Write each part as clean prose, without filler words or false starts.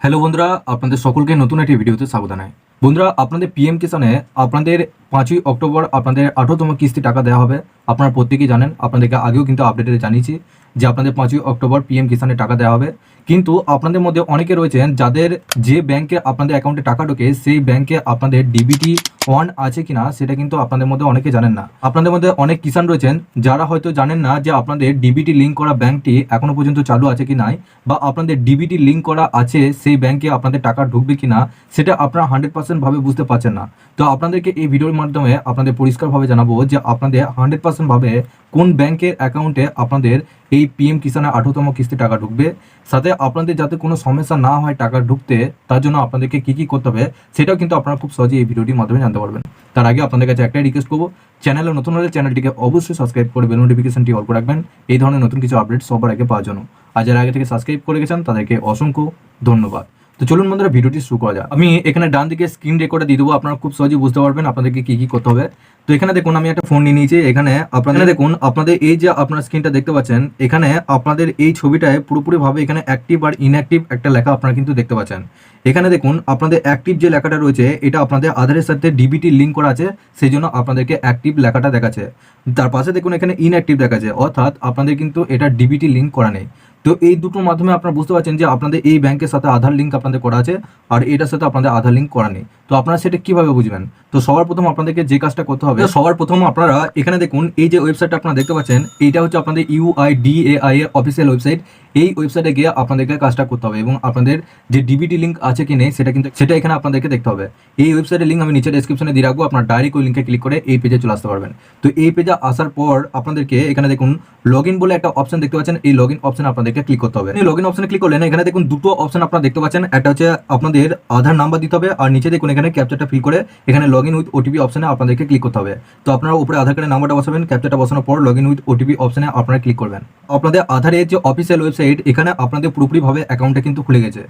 Hello বন্ধুরা, আপনাদের সকলকে নতুন একটি ভিডিওতে স্বাগত জানাই। বন্ধুরা, আপনাদের পিএম কিষানে আপনাদের 5ই অক্টোবর আপনাদের 18তম কিস্তি টাকা দেওয়া হবে। আপনারা প্রত্যেকেই জানেন, আপনাদেরকে আগেও কিন্তু আপডেটে জানিয়েছি যে আপনাদের 5ই অক্টোবর পিএম কিষানে টাকা দেওয়া হবে। কিন্তু আপনাদের মধ্যে অনেকে রয়েছেন যাদের যে ব্যাংকে আপনাদের অ্যাকাউন্টে টাকা ঢোকে সেই ব্যাংকে আপনাদের ডিবিটি অন আছে কিনা সেটা কিন্তু আপনাদের মধ্যে অনেকে জানেন না। আপনাদের মধ্যে অনেক কিষান রয়েছেন যারা হয়তো জানেন না যে আপনাদের ডিবিটি লিঙ্ক করা ব্যাংকটি এখনো পর্যন্ত চালু আছে কি নাই, বা আপনাদের ডিবিটি লিঙ্ক করা আছে সেই ব্যাংকে আপনাদের টাকা ঢুকবে কিনা সেটা আপনারা 100% ভাবে বুঝতে পারছেন না। তো আপনাদেরকে এই ভিডিওর মাধ্যমে আপনাদের পরিষ্কারভাবে জানাবো যে আপনাদের 100% ভাবে কোন ব্যাংকের অ্যাকাউন্টে আপনাদের এই পিএম কিষানের 18তম কিস্তি টাকা ঢুকবে, সাথে আপনাদের যাতে কোনো সমস্যা না হয় টাকা ঢুকতে, তার জন্য আপনাদেরকে কি কি করতে হবে সেটাও কিন্তু আপনারা খুব সহজে এই ভিডিওটির মাধ্যমে জানতে পারবেন। তার আগে আপনাদের কাছে একটাই রিকোয়েস্ট করবো, চ্যানেলে নতুন হলে চ্যানেলটিকে অবশ্যই সাবস্ক্রাইব করে বেল নোটিফিকেশনটি অল করে রাখবেন এই ধরনের নতুন কিছু আপডেট সবার আগে পাওয়ার জন্য। আর যারা আগে থেকে সাবস্ক্রাইব করে গেছেন তাদেরকে অসংখ্য ধন্যবাদ। তো চলুন বন্ধুরা, ভিডিওটি শুরু করা যাক। আমি এখানে ডান দিকে স্ক্রিন রেকর্ডে দিয়ে দেবো, আপনারা খুব সহজেই বুঝতে পারবেন আপনাদেরকে কি কি করতে হবে। তো এখানে দেখুন আমি একটা ফোন নিয়ে নিয়েছি। এখানে আপনারা দেখুন আপনাদের এই যে আপনার স্ক্রিনটা দেখতে পাচ্ছেন, এখানে আপনাদের এই ছবিটায় পুরোপুরিভাবে এখানে অ্যাক্টিভ আর ইনঅ্যাক্টিভ একটা লেখা আপনারা কিন্তু দেখতে পাচ্ছেন। এখানে দেখুন আপনাদের অ্যাক্টিভ যে লেখাটা রয়েছে এটা আপনাদের আধারের সাথে ডিবিটি লিঙ্ক করা আছে, সেই জন্য আপনাদেরকে অ্যাক্টিভ লেখাটা দেখাচ্ছে। তার পাশে দেখুন এখানে ইনঅ্যাক্টিভ দেখাচ্ছে, অর্থাৎ আপনাদের কিন্তু এটা ডিবিটি লিঙ্ক করা নেই। তো এই দুটোর মাধ্যমে আপনারা বুঝতে পারছেন যে আপনাদের এই ব্যাংকের সাথে আধার লিঙ্ক আপনাদের করা আছে আর এটার সাথে আপনাদের আধার লিঙ্ক করা নেই। তো আপনারা সেটা কিভাবে বুঝবেন? তো সবার প্রথম আপনাদেরকে যে কাজটা করতে হবে, সবার প্রথম আপনারা এখানে দেখুন এই যে ওয়েবসাইটটা আপনারা দেখতে পাচ্ছেন, এইটা হচ্ছে আপনাদের UIDAI এর অফিসিয়াল ওয়েবসাইট। এই ওয়েবসাইটে গিয়ে আপনাদেরকে কাজটা করতে হবে এবং আপনাদের যে ডিবিটি লিঙ্ক আছে কি নেই সেটা এখানে আপনাদেরকে দেখতে হবে। এই ওয়েবসাইটের লিঙ্ক আমি নিচে ডেসক্রিপশনে দিয়ে রাখবো, আপনারা ডাইরেক্ট ওই লিঙ্কে ক্লিক করে এই পেজে চলে আসতে পারবেন। তো এই পেজে আসার পর আপনাদেরকে এখানে দেখুন লগ ইন বলে একটা অপশন দেখতে পাচ্ছেন, এই লগ ইন অপশন আপনাদেরকে ক্লিক করতে হবে। লগ ইন অপশনে ক্লিক করলেন, এখানে দেখুন দুটো অপশন আপনারা দেখতে পাচ্ছেন, একটা হচ্ছে আপনাদের আধার নাম্বার দিতে হবে আর নিচে দেখুন এখানে ক্যাপচারটা ফিল করে এখানে লগ ইন উইথ ওটিপি অপশনে আপনাদেরকে ক্লিক করতে হবে। তো আপনারা উপরে আধার কার্ডের নাম্বারটা বসাবেন, ক্যাপচারটা বসানোর পর লগ ইন উইথ ওটিপি অপশনে আপনারা ক্লিক করবেন। আপনাদের আধারের যে অফিসিয়াল ওয়েবসাইট, এখানে আপনাদের পুরোপুরিভাবে অ্যাকাউন্টটা কিন্তু খুলে গেছে।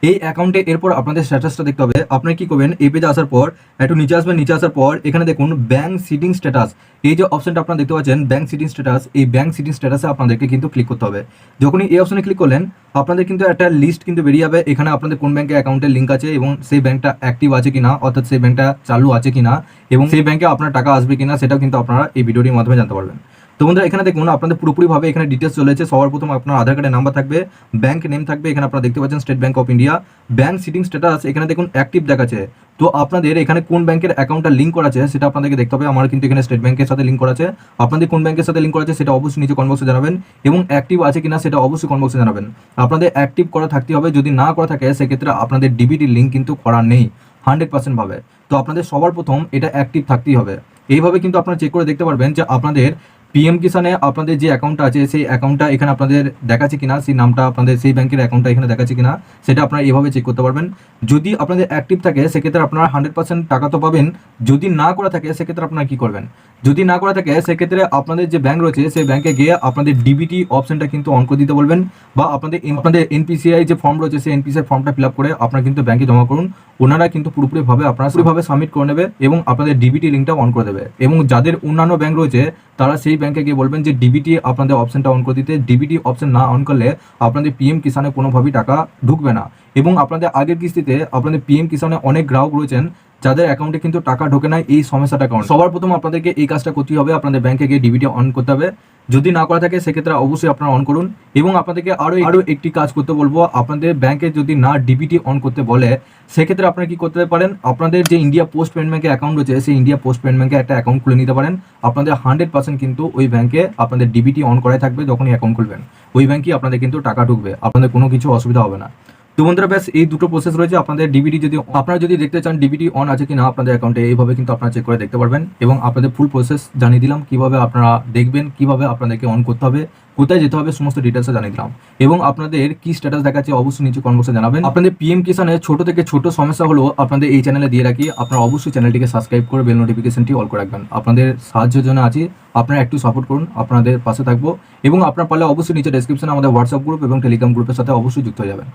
এই অ্যাকাউন্টে এরপর আপনাদের স্ট্যাটাসটা দেখতে হবে। আপনারা কি করবেন, এই পেজে আসার পর একটু নিচে আসবেন, নিচে আসার পর এখানে দেখুন ব্যাংক সিটিং স্ট্যাটাস, এই যে অপশনটা আপনারা দেখতে পাচ্ছেন ব্যাংক সিটিং স্ট্যাটাস, এই ব্যাংক সিটিং স্ট্যাটাসে আপনাদেরকে কিন্তু ক্লিক করতে হবে। যখনই এই অপশনে ক্লিক করলেন আপনাদের কিন্তু একটা লিস্ট কিন্তু বেরিয়ে যাবে, এখানে আপনাদের কোন ব্যাংকে অ্যাকাউন্টের লিঙ্ক আছে এবং সেই ব্যাংকটা অ্যাক্টিভ আছে কিনা, অর্থাৎ সেই ব্যাংকটা চালু আছে কিনা এবং সেই ব্যাংকে আপনার টাকা আসবে কিনা সেটাও কিন্তু আপনারা এই ভিডিওটির মাধ্যমে জানতে পারবেন। তো বন্ধুরা, এখানে দেখুন আপনাদের পুরোপুরিভাবে এখানে ডিটেলস চলেছে। সবার প্রথম আপনার আধার কার্ডের নাম্বার থাকবে, ব্যাংক নেম থাকবে, এখানে আপনারা দেখতে পাচ্ছেন state bank of India. Bank sitting status এখানে দেখুন অ্যাক্টিভ দেখাচ্ছে। তো আপনাদের এখানে কোন ব্যাংকের অ্যাকাউন্টটা লিঙ্ক করা আছে সেটা আপনাদেরকে দেখতে হবে। আমার কিন্তু এখানে স্টেট ব্যাংকের সাথে লিঙ্ক করা আছে। আপনাদের কোন ব্যাংকের সাথে লিঙ্ক করা আছে সেটা অবশ্যই নিচে কমেন্ট বক্সে জানাবেন এবং অ্যাক্টিভ আছে কিনা সেটা অবশ্যই কমেন্ট বক্সে জানাবেন। আপনাদের অ্যাক্টিভ করা থাকতে হবে, যদি না করা থাকে সেক্ষেত্রে আপনাদের ডিবিটি লিঙ্ক কিন্তু করা নেই 100% ভাবে। তো আপনাদের সবার প্রথম এটা অ্যাক্টিভ থাকতেই হবে। এইভাবে কিন্তু আপনারা চেক করে দেখতে পারবেন যে আপনাদের পিএম কিষানে আপনাদের যে অ্যাকাউন্টটা আছে সেই অ্যাকাউন্টটা এখানে আপনাদের দেখাচ্ছে কিনা, সেই নামটা আপনাদের সেই ব্যাংকের অ্যাকাউন্টটা এখানে দেখাচ্ছে কিনা সেটা আপনারা এভাবে চেক করতে পারবেন। যদি আপনাদের অ্যাক্টিভ থাকে সেক্ষেত্রে আপনারা 100% টাকা তো পাবেন। যদি না করা থাকে সেক্ষেত্রে আপনারা কি করবেন, যদি না করা থাকে সেক্ষেত্রে আপনাদের যে ব্যাংক রয়েছে সেই ব্যাংকে গিয়ে আপনাদের ডিবিটি অপশনটা কিন্তু অন করে দিতে বলবেন, বা আপনাদের এনপিসিআই যে ফর্ম রয়েছে সেই এনপিসিআই ফর্মটা ফিল আপ করে আপনারা কিন্তু ব্যাংকে জমা করুন। ওনারা কিন্তু পুরোপুরিভাবে আপনারা পুরোভাবে সাবমিট করে নেবে এবং আপনাদের ডিবিটি লিঙ্কটা অন করে দেবে। এবং যাদের অন্যান্য ব্যাংক রয়েছে তারা সেই ব্যাংকে গিয়ে বলবেন যে ডিবিটি আপনাদের অপশনটা অন করে দিতে। ডিবিটি অপশন না অন করলে আপনাদের পিএম কিষানে কোনোভাবেই টাকা ঢুকবে না। এবং আপনাদের আগের কিস্তিতে আপনাদের পিএম কিষানে অনেক গ্রাহক রয়েছেন যাদের অ্যাকাউন্টে কিন্তু টাকা ঢোকে না এই সমস্যাটা কারণ। সবার প্রথম আপনাদেরকে এই কাজটা করতে হবে, আপনাদের ব্যাংকে গিয়ে ডিবিটি অন করতে হবে। যদি না করা থাকে সেক্ষেত্রে অবশ্যই আপনারা অন করুন। এবং আপনাদেরকে আরও একটি কাজ করতে বলবো, আপনাদের ব্যাংকে যদি না ডিবিটি অন করতে বলে সেক্ষেত্রে আপনারা কি করতে পারেন, আপনাদের যে ইন্ডিয়া পোস্ট পেমেন্ট ব্যাংকে অ্যাকাউন্ট রয়েছে সেই ইন্ডিয়া পোস্ট পেমেন্ট ব্যাংকে একটা অ্যাকাউন্ট খুলে নিতে পারেন। আপনাদের 100% কিন্তু ওই ব্যাংকে আপনাদের ডিবিটি অন করাই থাকবে। যখনই অ্যাকাউন্ট খুলবেন ওই ব্যাংকেই আপনাদের কিন্তু টাকা ঢুকবে, আপনাদের কোনো কিছু অসুবিধা হবে না। তো বন্ধুরা, ব্যাস এই দুটো প্রসেস রয়েছে। আপনাদের ডিবিটি যদি আপনারা যদি দেখতে চান ডিবিটি অন আছে কিনা আপনাদের অ্যাকাউন্টে, এইভাবে কিন্তু আপনারা চেক করে দেখতে পারবেন। এবং আপনাদের ফুল প্রসেস জানিয়ে দিলাম, কিভাবে আপনারা দেখবেন, কিভাবে আপনাদেরকে অন করতে হবে, কোথায় যেতে হবে, সমস্ত ডিটেলসে জানিয়ে দিলাম। এবং আপনাদের কি স্ট্যাটাস দেখাচ্ছে অবশ্যই নিচে কমেন্ট বক্সে জানাবেন। আপনাদের পিএম কিষানে ছোট থেকে ছোট সমস্যা হলো আপনাদের এই চ্যানেলে দিয়ে রাখি, আপনারা অবশ্যই চ্যানেলটিকে সাবস্ক্রাইব করে বেল নোটিফিকেশনটি অল করে রাখবেন। আপনাদের সাহায্যের জন্য আছি, আপনারা একটু সাপোর্ট করুন, আপনাদের পাশে থাকবো। এবং আপনার পারলে অবশ্যই নিচে ডেসক্রিপশনে আমাদের হোয়াটসঅ্যাপ গ্রুপ এবং টেলিগ্রাম গ্রুপের সাথে অবশ্যই যুক্ত হয়ে যাবেন।